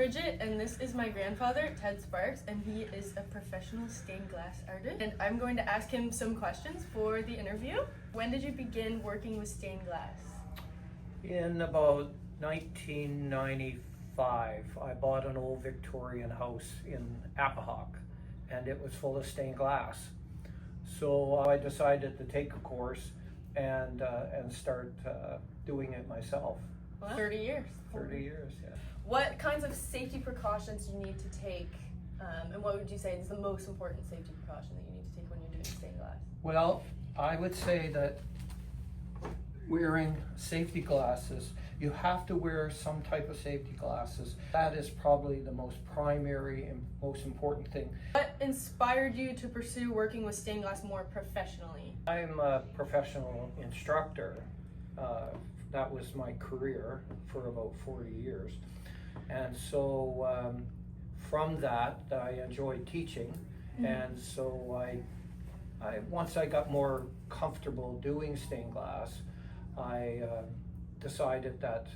Bridget, and this is my grandfather, Ted Sparks, and he is a professional stained glass artist. And I'm going to ask him some questions for the interview. When did you begin working with stained glass? In about 1995, I bought an old Victorian house in Appahock, and it was full of stained glass. So I decided to take a course and start doing it myself. Well, 30 years. 30 years, yeah. What kinds of safety precautions do you need to take, and what would you say is the most important safety precaution that you need to take when you're doing stained glass? Well, I would say that wearing safety glasses, you have to wear some type of safety glasses. That is probably the most primary and most important thing. What inspired you to pursue working with stained glass more professionally? I'm a professional instructor. That was my career for about 40 years. And so from that, I enjoyed teaching. And so I once I got more comfortable doing stained glass, I decided that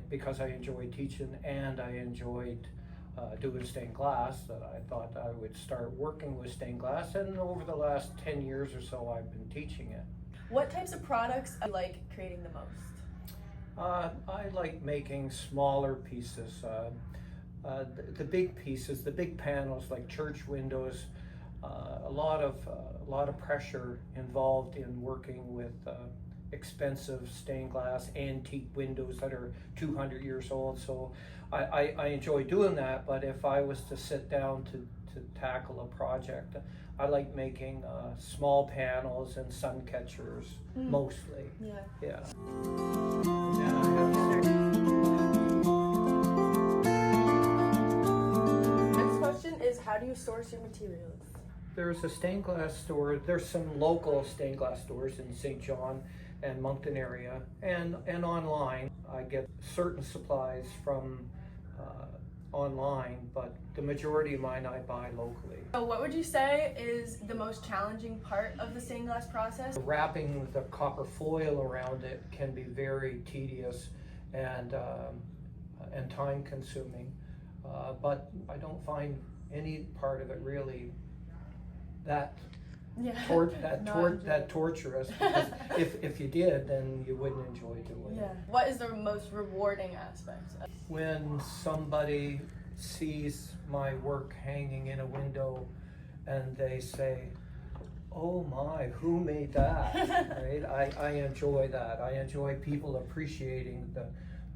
because I enjoyed teaching and I enjoyed doing stained glass, that I thought I would start working with stained glass, and over the last 10 years or so I've been teaching it. What types of products do you like creating the most? I like making smaller pieces. The big pieces, the big panels like church windows, a lot of pressure involved in working with expensive stained glass antique windows that are 200 years old. So I enjoy doing that, but if I was to sit down to tackle a project, I like making small panels and sun catchers mostly. Yeah. Next question is, how do you source your materials? There's a stained glass store. There's some local stained glass stores in St. John and Moncton area, and online. I get certain supplies from online, but the majority of mine I buy locally. So what would you say is the most challenging part of the stained glass process? Wrapping the copper foil around it can be very tedious and time consuming, but I don't find any part of it really that torturous, because if you did, then you wouldn't enjoy doing it. What is the most rewarding aspect? When somebody sees my work hanging in a window and they say, "Oh my, who made that?" Right? I enjoy that. I enjoy people appreciating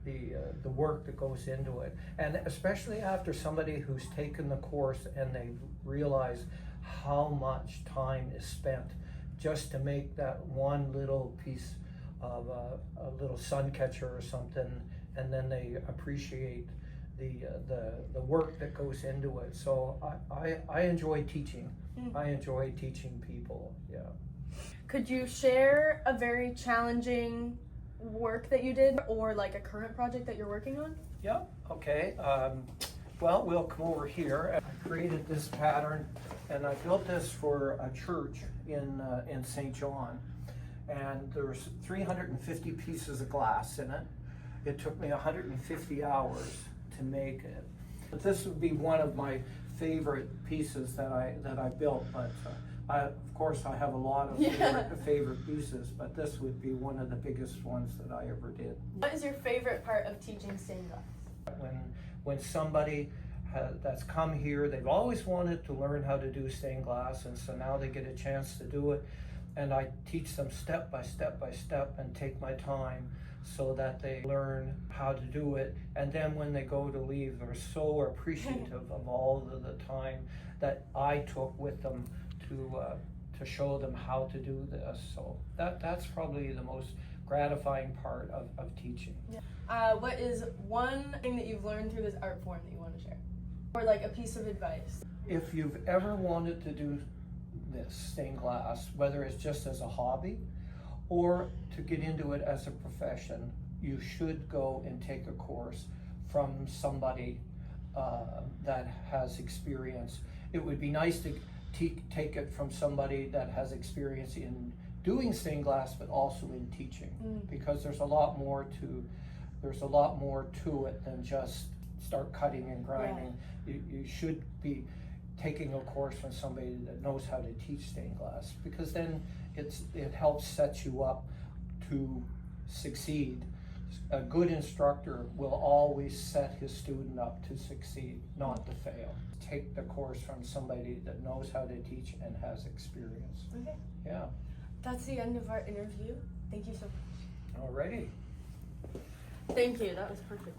the work that goes into it, and especially after somebody who's taken the course and they realize how much time is spent just to make that one little piece of a little sun catcher or something, and then they appreciate the work that goes into it. So I enjoy teaching. I enjoy teaching people. Yeah. Could you share a very challenging work that you did, or like a current project that you're working on? Yeah. Okay. Well, we'll come over here. I created this pattern, and I built this for a church in St. John, and there's 350 pieces of glass in it. It took me 150 hours to make it. But this would be one of my favorite pieces that I built, but of course I have a lot of favorite pieces, but this would be one of the biggest ones that I ever did. What is your favorite part of teaching stained glass? When somebody that's come here, they've always wanted to learn how to do stained glass, and so now they get a chance to do it, and I teach them step by step by step and take my time so that they learn how to do it, and then when they go to leave, they're so appreciative of all of the time that I took with them to show them how to do this. So that's probably the most gratifying part of teaching. What is one thing that you've learned through this art form that you want to share? Or like a piece of advice? If you've ever wanted to do this stained glass, whether it's just as a hobby or to get into it as a profession, you should go and take a course from somebody that has experience. It would be nice to take it from somebody that has experience in doing stained glass, but also in teaching, because there's a lot more to it than just start cutting and grinding. You should be taking a course from somebody that knows how to teach stained glass, because then it helps set you up to succeed. A good instructor will always set his student up to succeed, not to fail. Take the course from somebody that knows how to teach and has experience. Okay. Yeah. That's the end of our interview. Thank you so much. Alrighty. Thank you. That was perfect.